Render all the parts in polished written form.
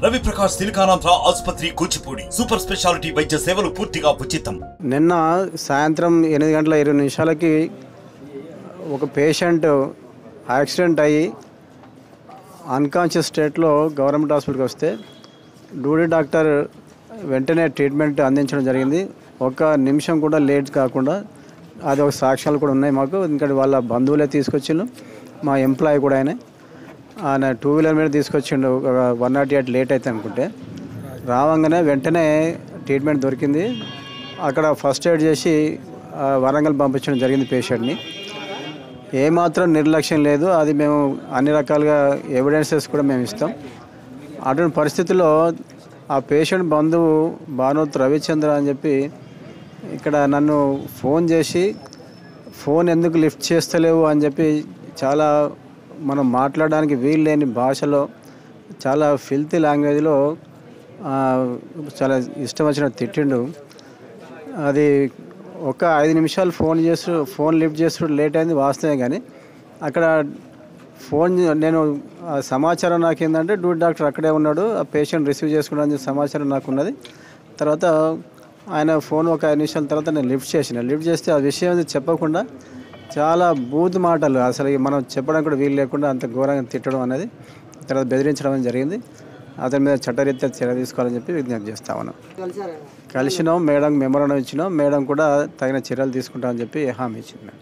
రవి ప్రకాష్ సిలికానాంధ్ర ఆసుపత్రి Kuchipudi super speciality వైద్య సేవలు పూర్తిగా ఉచితం. నిన్న సాయంత్రం 8:20 ఒక పేషెంట్ యాక్సిడెంట్ అయ్యి అన్కాన్షియస్ స్టేట్లో గవర్నమెంట్ హాస్పిటల్కి వస్తే డ్యూటీ డాక్టర్ వెంటనే ట్రీట్మెంట్ అందించడం జరిగింది. ఒక నిమిషం కూడా లేట్ కాకుండా. అది ఒక సాక్ష్యాలు కూడా ఉన్నాయి మాకు. ఎందుకంటే వాళ్ళ బంధువులే తీసుకొచ్చిండు, మా ఎంప్లాయీ కూడా ఆయన 2 వీలర్ మీద తీసుకొచ్చిండు. 108 లేట్ అయితే అనుకుంటే రావంగానే వెంటనే ట్రీట్మెంట్ దొరికింది. అక్కడ ఫస్ట్ ఎయిడ్ చేసి వరంగల్ పంపించడం జరిగింది పేషెంట్ని. ఏమాత్రం నిర్లక్ష్యం లేదు. అది మేము అన్ని రకాలుగా ఎవిడెన్సెస్ కూడా మేము ఇస్తాం. అటువంటి పరిస్థితుల్లో ఆ పేషెంట్ బంధువు భానుత్ రవిచంద్ర అని చెప్పి ఇక్కడ నన్ను ఫోన్ చేసి ఫోన్ ఎందుకు లిఫ్ట్ చేస్తలేవు అని చెప్పి చాలా మనం మాట్లాడడానికి వీలు లేని భాషలో చాలా ఫిల్తీ లాంగ్వేజ్లో చాలా ఇష్టం వచ్చినట్టు తిట్టిండు. అది ఒక 5 నిమిషాలు ఫోన్ లిఫ్ట్ చేస్తూ లేట్ అయింది వాస్తవమే. కానీ అక్కడ నేను సమాచారం నాకు ఏంటంటే డ్యూటీ డాక్టర్ అక్కడే ఉన్నాడు, ఆ పేషెంట్ రిసీవ్ చేసుకోవడానికి సమాచారం నాకు ఉన్నది. తర్వాత ఆయన ఫోన్ ఒక 5 నిమిషాల తర్వాత నేను లిఫ్ట్ చేస్తే ఆ విషయం చెప్పకుండా చాలా బూత్ మాటలు అసలు మనం చెప్పడానికి కూడా వీలు లేకుండా అంత ఘోరంగా తిట్టడం అనేది, తర్వాత బెదిరించడం అనేది జరిగింది. అతని మీద చట్టరీత్యా చర్య తీసుకోవాలని చెప్పి విజ్ఞప్తి చేస్తా ఉన్నాం. కలిసినాం, మేడం మెమోరాండం ఇచ్చినాం. మేడం కూడా తగిన చర్యలు తీసుకుంటామని చెప్పి హామీ ఇచ్చింది.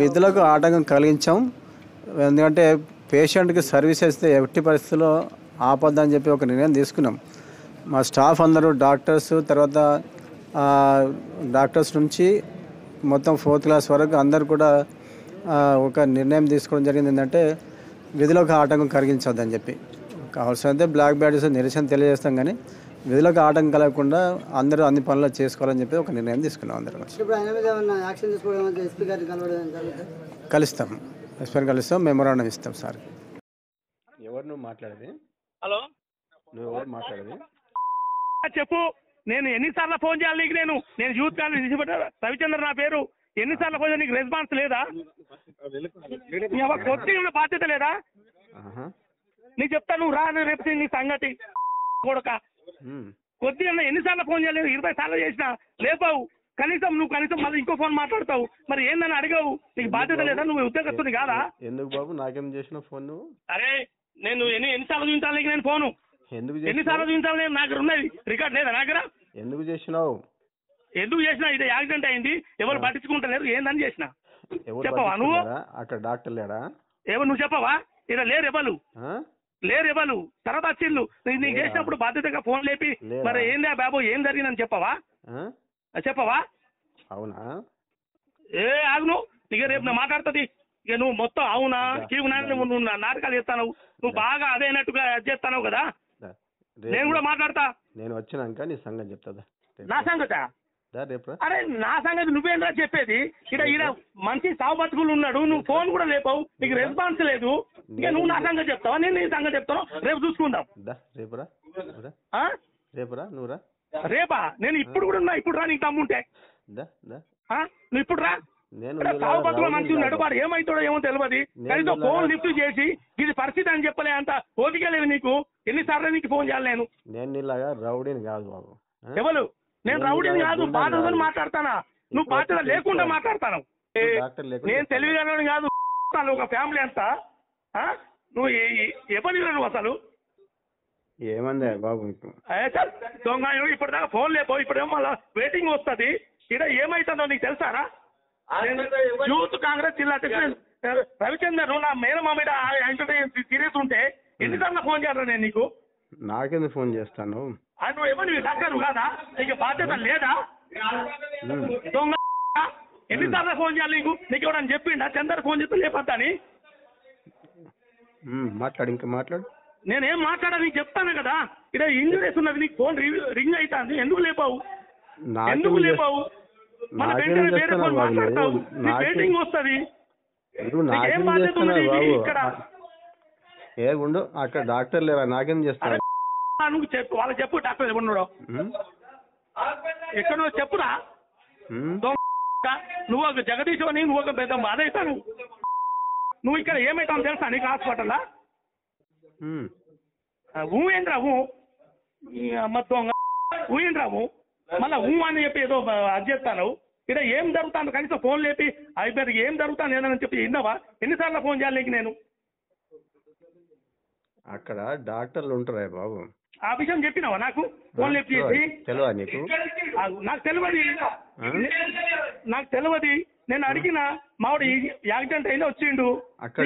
విధులకు ఆటంకం కలిగించాం. ఎందుకంటే పేషెంట్కి సర్వీస్ ఇస్తే ఎట్టి పరిస్థితుల్లో ఆపద్దని చెప్పి ఒక నిర్ణయం తీసుకున్నాం. మా స్టాఫ్ అందరూ డాక్టర్స్, తర్వాత డాక్టర్స్ నుంచి మొత్తం 4th క్లాస్ వరకు అందరు కూడా ఒక నిర్ణయం తీసుకోవడం జరిగింది. ఏంటంటే విధులకు ఆటంకం కలిగించొద్దని చెప్పి. కావాల్సినంతే బ్లాక్ బ్యాడ్స్ నిరసన తెలియజేస్తాం, కానీ విధులకు ఆటంకం కలగకుండా అందరూ అన్ని పనులు చేసుకోవాలని చెప్పి ఒక నిర్ణయం తీసుకున్నాం. అందరూ కలుస్తాం, ఎస్పీని కలుస్తాం, మెమోరాండం ఇస్తాం. సార్ ఎవరు నువ్వు మాట్లాడేది? హలో, నువ్వు ఎవరు మాట్లాడేది? చెప్పు. నేను ఎన్నిసార్లు ఫోన్ చేయాలి నీకు? నేను యూత్ కాలేజ్ రవిచంద్ర నా పేరు. ఎన్నిసార్లు ఫోన్ చేయాలి? నీకు రెస్పాన్స్ లేదా? కొద్దిగా బాధ్యత లేదా? నీకు చెప్తా, నువ్వు రా రేపు నీ సంగతి కొడక. కొద్దిగా ఎన్నిసార్లు ఫోన్ చేయాలి? 20 సార్లు చేసినా లేపావు. కనీసం మళ్ళీ ఇంకో ఫోన్ మాట్లాడతావు. మరి ఏందని అడిగావు? నీకు బాధ్యత లేదా? నువ్వు ఉద్యోగస్తుని కాదా? ఎందుకు బాబు నాకేం చేసిన ఫోన్ నువ్వు? అరే నేను ఎన్నిసార్లు చూపించాలి నీకు? నేను ఫోను ఎన్నిసార్లు చూపించాలి? నేను నాకు ఉన్నది రికార్డ్ లేదా నా దగ్గర? ఎందుకు చేసినా? ఇది యాక్సిడెంట్ అయింది, ఎవరు పట్టించుకుంటలేరు, ఏందని చేసిన చెప్పవా? నువ్వు అక్కడ డాక్టర్ లేడా? ఎవరు నువ్వు చెప్పవా? ఇక్కడ లేరు ఎవరు తర్వాత వచ్చిళ్ళు. నీకు చేసినప్పుడు బాధ్యతగా ఫోన్ లేపి మరి ఏందా బాబు ఏం జరిగిందని చెప్పవా? అవునా? ఆగును. ఇక రేపు నేను మాట్లాడుతుంది. ఇక నువ్వు మొత్తం అవునా కీవునా నువ్వు నాటకాలు చేస్తావు. నువ్వు బాగా అదేనట్టుగా చేస్తావు కదా. నేను కూడా మాట్లాడతా. నేను వచ్చినాక నీ సంగతి చెప్తా. నా సంగతా? అరే నా సంగతి నువ్వేంద్రా చెప్పేది? ఇక్కడ మంచి సాగు బతుకులు ఉన్నాడు, నువ్వు ఫోన్ కూడా లేపావు, నీకు రెస్పాన్స్ లేదు. ఇక నువ్వు నా సంగతి చెప్తావా? నేను నీ సంగతి చెప్తాను. రేపు చూసుకుందాం. రేపా? నేను ఇప్పుడు కూడా ఉన్నా. ఇప్పుడు రా, నీకు తమ్ముంటే నువ్వు ఇప్పుడు రా. సాగు బతుకులు మంచి ఉన్నాడు, వాడు ఏమవుతాడో ఏమో తెలియదు. కనీసం ఫోన్ లిఫ్ట్ చేసి ఇది పరిస్థితి అని చెప్పలే అంత ఓపిక లేదు నీకు. ఎన్నిసార్లు నీకు ఫోన్ చేయాలి? నేను రౌడీని కాదు బాబు. ఎవరు? నేను రౌడీని కాదు, బాధ్యతను మాట్లాడతానా? నువ్వు బాధ్యత లేకుండా మాట్లాడతాను. నేను తెలివిగానే కాదు. ఒక ఫ్యామిలీ అంతా నువ్వు ఎవరు నువ్వు అసలు? ఏమంది బాబు దొంగ? ఇప్పటిదాకా ఫోన్ లేపో, ఇప్పుడేమో మళ్ళీ వెయిటింగ్ వస్తుంది. ఇక్కడ ఏమైతుందో నీకు తెలుసారా? యూత్ కాంగ్రెస్ జిల్లా అధ్యక్షుడు రవిచందర్ నా మేనమా మీద సీరియస్ ఉంటే ఎన్నిసార్లు ఫోన్ చేయాలా నేను నీకు? నాకెందుకు ఫోన్ చేస్తాను? నువ్వు ఎవరు? నువ్వు డాక్టర్ కాదా? నీకు బాధ్యత లేదా? దొంగ ఎన్నిసార్లు ఫోన్ చేయాలి నీకు? నీకు ఎవడని చెప్పిండా చందర్ ఫోన్ చేస్తే లేపద్దని? మాట్లాడు, ఇంకా మాట్లాడు. నేనేం మాట్లాడా నీకు చెప్తాను కదా. ఇక్కడ ఇంజురీస్ ఉన్నది, నీకు ఫోన్ రింగ్ అవుతుంది. ఎందుకు లేపావు? మన వెంటనే వేరే ఫోన్ మాట్లాడతావు, నీకు వెయిటింగ్ వస్తుంది. ఏం బాధ్యత ఉంది ఇక్కడ? ఉండు, అక్కడ డాక్టర్ లేరా? నాకేం చేస్తాను? నువ్వు చెప్పు, వాళ్ళకి చెప్పు. డాక్టర్ ఎవరున్నాడో ఎక్కడ చెప్పురా. నువ్వు ఒక జగదీశ్ అని, నువ్వు ఒక పెద్ద బాధ అవుతావు. నువ్వు ఇక్కడ ఏమైతావు తెలుసా నీకు హాస్పిటల్లా? ఊ ఏంద్రా ఊ మొత్తం ఊ ఏంద్రా ఊ మళ్ళీ ఊ అని చెప్పి ఏదో అది చెప్తాను. ఇక్కడ ఏం జరుగుతాను కనీసం ఫోన్ లేపి అయిపోయి ఏం జరుగుతాను ఏదని చెప్పి విన్నావా? ఎన్నిసార్లు ఫోన్ చేయాలి నీకు నేను? అక్కడ డాక్టర్లు ఉంటారా బాబు? ఆ విషయం చెప్పినావా నాకు? ఫోన్ లేపి చేసి తెలియదా నీకు? నాకు తెలియదు, నాకు తెలియదు. నేను అడిగిన మావాడు యాక్సిడెంట్ అయినా వచ్చిండు.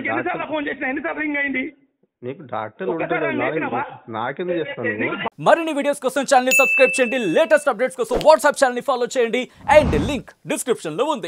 ఎన్నిసార్లు ఫోన్ చేసిన, ఎన్నిసార్లు రింగ్ అయింది? నీకు డాక్టర్లు ఉంటారు, నాకెందుకు చేస్తాను? మరిన్ని వీడియోస్ కోసం ఛానల్ ని సబ్స్క్రైబ్ చేయండి. లేటెస్ట్ అప్డేట్స్ కోసం వాట్సాప్ ఛానల్ ని ఫాలో చేయండి. అండ్ లింక్ డిస్క్రిప్షన్ లో ఉంది.